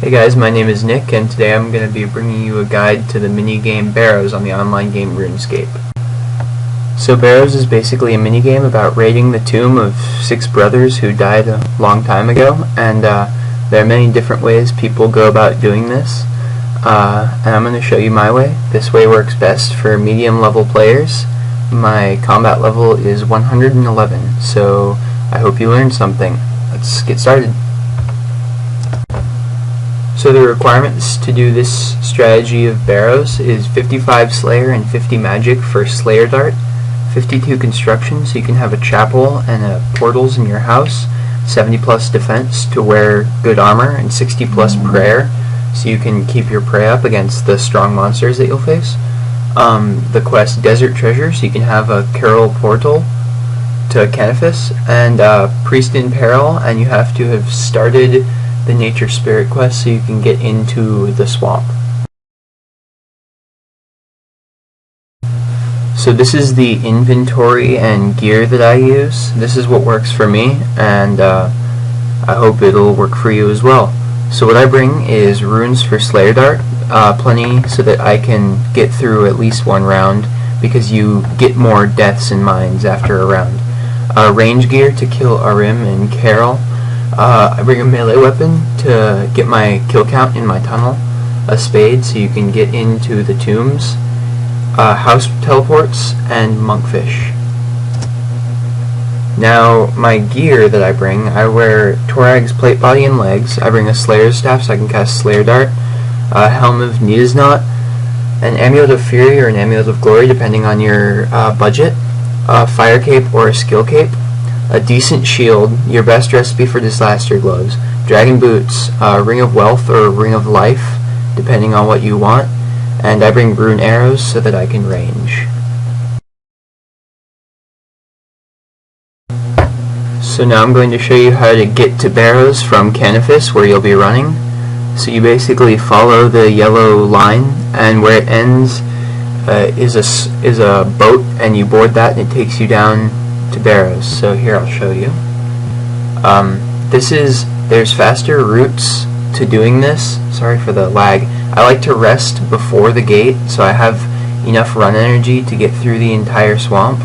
Hey guys, my name is Nick, and today I'm going to be bringing you a guide to the minigame Barrows on the online game RuneScape. So Barrows is basically a minigame about raiding the tomb of 6 brothers who died a long time ago, and there are many different ways people go about doing this, and I'm going to show you my way. This way works best for medium level players. My combat level is 111, so I hope you learned something. Let's get started. So the requirements to do this strategy of Barrows is 55 Slayer and 50 Magic for Slayer Dart, 52 Construction so you can have a chapel and portals in your house, 70 plus Defense to wear good armor, and 60 plus Prayer so you can keep your prey up against the strong monsters that you'll face. The quest Desert Treasure so you can have a Carol portal to Canifis, and Priest in Peril, and you have to have started the Nature Spirit quest so you can get into the swamp. So this is the inventory and gear that I use. This is what works for me, and I hope it'll work for you as well. So what I bring is runes for Slayer Dart, plenty so that I can get through at least one round, because you get more deaths and mines after a round. Range gear to kill Arim and Carol. I bring a melee weapon to get my kill count in my tunnel, a spade so you can get into the tombs, house teleports, and monkfish. Now, my gear that I bring, I wear Torag's plate body and legs. I bring a Slayer's staff so I can cast Slayer Dart, a helm of Nita's Knot, an amulet of fury or an amulet of glory depending on your budget, a fire cape or a skill cape, a decent shield, your best recipe for disaster gloves, dragon boots, a ring of wealth or a ring of life, depending on what you want, and I bring rune arrows so that I can range. So now I'm going to show you how to get to Barrows from Canifis, where you'll be running. So you basically follow the yellow line, and where it ends is a boat, and you board that and it takes you down to Barrows. So here I'll show you. There's faster routes to doing this. Sorry for the lag. I like to rest before the gate so I have enough run energy to get through the entire swamp.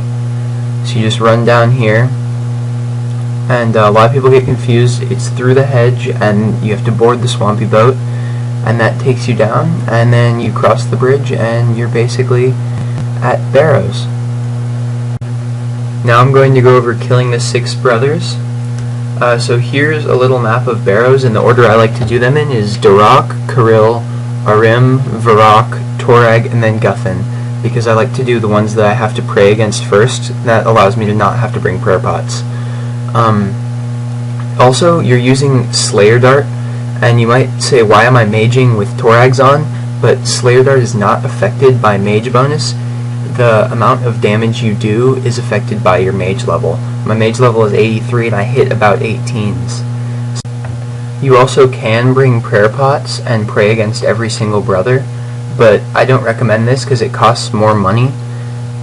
So you just run down here, and a lot of people get confused. It's through the hedge and you have to board the swampy boat, and that takes you down, and then you cross the bridge and you're basically at Barrows. Now I'm going to go over killing the 6 brothers. So here's a little map of Barrows, and the order I like to do them in is Durak, Kirill, Arim, Varrock, Torag, and then Guthan, because I like to do the ones that I have to pray against first. That allows me to not have to bring prayer pots. Also, you're using Slayer Dart, and you might say, why am I maging with Torag's on? But Slayer Dart is not affected by mage bonus. The amount of damage you do is affected by your mage level. My mage level is 83 and I hit about 18s. You also can bring prayer pots and pray against every single brother, but I don't recommend this because it costs more money.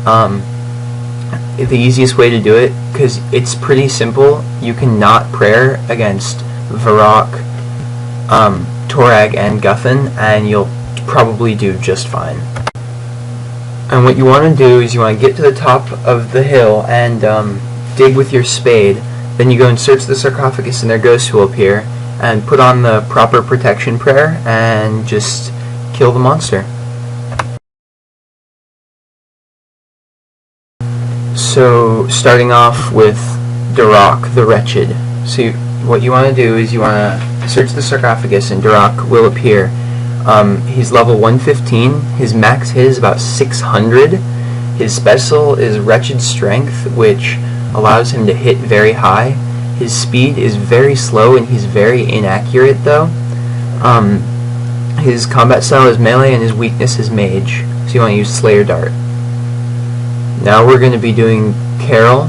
The easiest way to do it, because it's pretty simple, you can not prayer against Varrock, Torag, and Guthan, and you'll probably do just fine. And what you want to do is you want to get to the top of the hill and dig with your spade. Then you go and search the sarcophagus, and their ghosts will appear, and put on the proper protection prayer and just kill the monster. So starting off with Durak the Wretched. So what you want to do is you want to search the sarcophagus, and Durak will appear. He's level 115, his max hit is about 600, his special is Wretched Strength, which allows him to hit very high. His speed is very slow and he's very inaccurate though. His combat style is melee and his weakness is mage, so you want to use Slayer Dart. Now we're going to be doing Carol,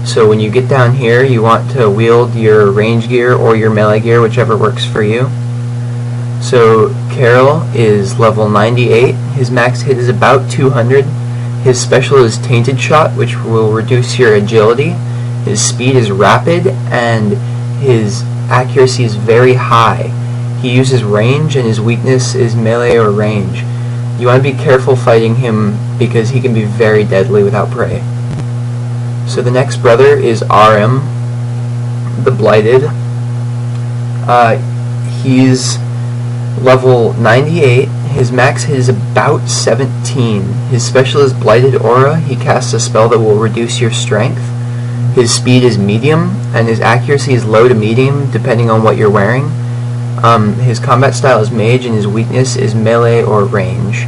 so when you get down here you want to wield your range gear or your melee gear, whichever works for you. So Carol is level 98, his max hit is about 200, his special is Tainted Shot, which will reduce your agility, his speed is rapid, and his accuracy is very high. he uses range, and his weakness is melee or range. You want to be careful fighting him because he can be very deadly without prey. So the next brother is RM, the Blighted. He's level 98. His max hit is about 17. His special is Blighted Aura. He casts a spell that will reduce your strength. His speed is medium, and his accuracy is low to medium, depending on what you're wearing. His combat style is mage, and his weakness is melee or range.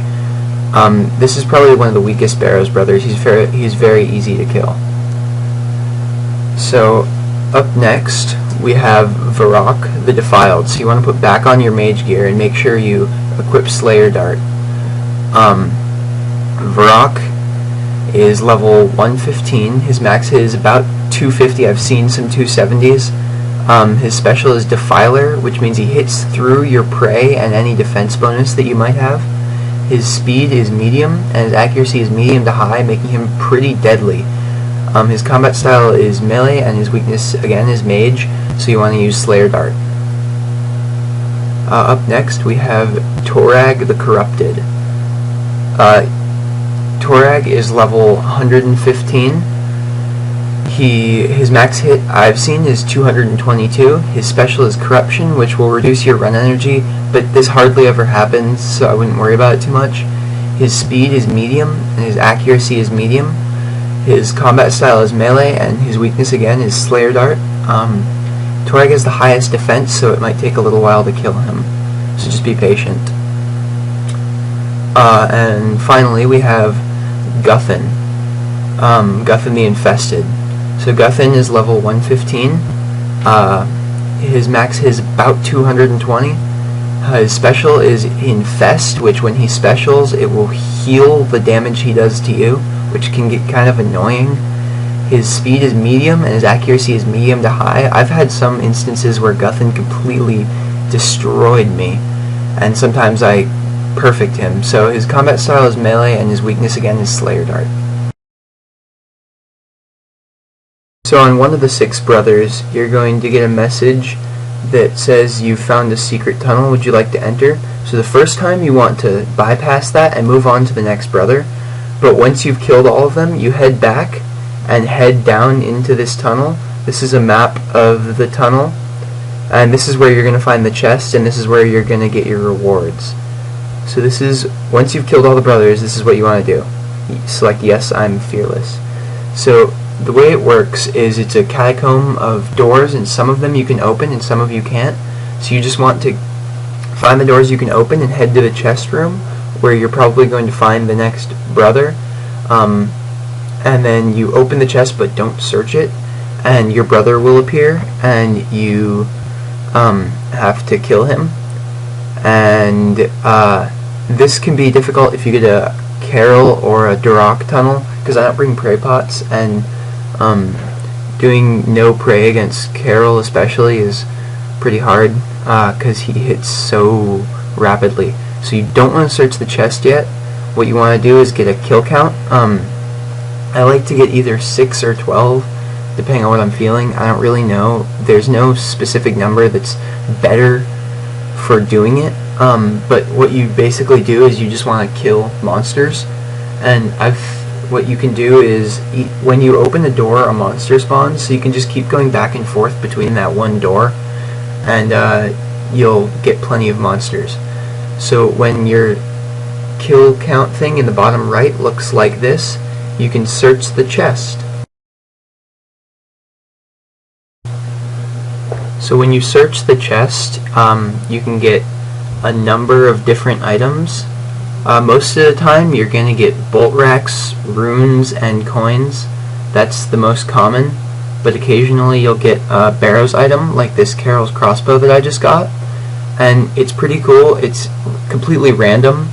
This is probably one of the weakest Barrows brothers. He's very easy to kill. So, up next, we have Varrock, the Defiled. So you want to put back on your mage gear and make sure you equip Slayer Dart. Varrock is level 115. His max hit is about 250. I've seen some 270s. His special is Defiler, which means he hits through your prey and any defense bonus that you might have. His speed is medium, and his accuracy is medium to high, making him pretty deadly. His combat style is melee, and his weakness, again, is mage, so you want to use Slayer Dart. Up next, we have Torag the Corrupted. Torag is level 115. His max hit I've seen is 222. His special is Corruption, which will reduce your run energy, but this hardly ever happens, so I wouldn't worry about it too much. His speed is medium, and his accuracy is medium. His combat style is melee, and his weakness again is Slayer Dart. Torag has the highest defense, so it might take a little while to kill him, so just be patient. And finally we have Guthun. Guthun the Infested. So Guthun is level 115. His max hit is about 220. His special is Infest, which when he specials, it will heal the damage he does to you, which can get kind of annoying. His speed is medium, and his accuracy is medium to high. I've had some instances where Guthun completely destroyed me, and sometimes I perfect him. So his combat style is melee, and his weakness again is Slayer Dart. So on one of the 6 brothers, you're going to get a message that says you found a secret tunnel, would you like to enter? So the first time you want to bypass that and move on to the next brother, but once you've killed all of them, you head back and head down into this tunnel. This is a map of the tunnel, and this is where you're going to find the chest, and this is where you're going to get your rewards. So this is, once you've killed all the brothers, this is what you want to do. You select Yes, I'm Fearless. So the way it works is it's a catacomb of doors, and some of them you can open and some of you can't. So you just want to find the doors you can open and head to the chest room, where you're probably going to find the next brother. And then you open the chest but don't search it, and your brother will appear, and you have to kill him. And this can be difficult if you get a Carol or a Duroc tunnel, because I don't bring prey pots, and doing no prey against Carol especially is pretty hard, because he hits so rapidly. So you don't want to search the chest yet. What you want to do is get a kill count. I like to get either 6 or 12, depending on what I'm feeling. I don't really know. There's no specific number that's better for doing it. But what you basically do is you just want to kill monsters. And what you can do is, when you open the door, a monster spawns, so you can just keep going back and forth between that one door, and you'll get plenty of monsters. So when your kill count thing in the bottom right looks like this, you can search the chest. So when you search the chest, you can get a number of different items. Most of the time you're going to get bolt racks, runes, and coins. That's the most common, but occasionally you'll get a Barrows item like this Carol's crossbow that I just got, and it's pretty cool. It's completely random,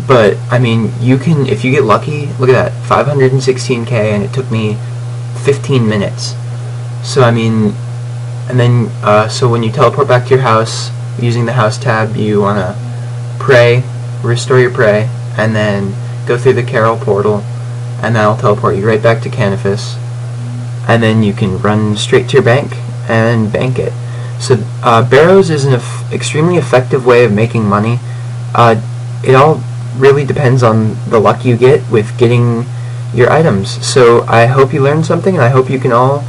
but I mean, you can, if you get lucky, look at that, 516k, and it took me 15 minutes. So I mean, and then so when you teleport back to your house using the house tab, you want to pray, restore your prey, and then go through the Carol portal, and that'll teleport you right back to Canifis, and then you can run straight to your bank and bank it. So Barrows is extremely effective way of making money. It all really depends on the luck you get with getting your items. So I hope you learned something, and I hope you can all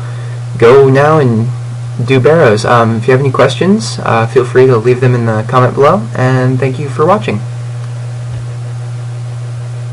go now and do Barrows. If you have any questions, feel free to leave them in the comment below, and thank you for watching.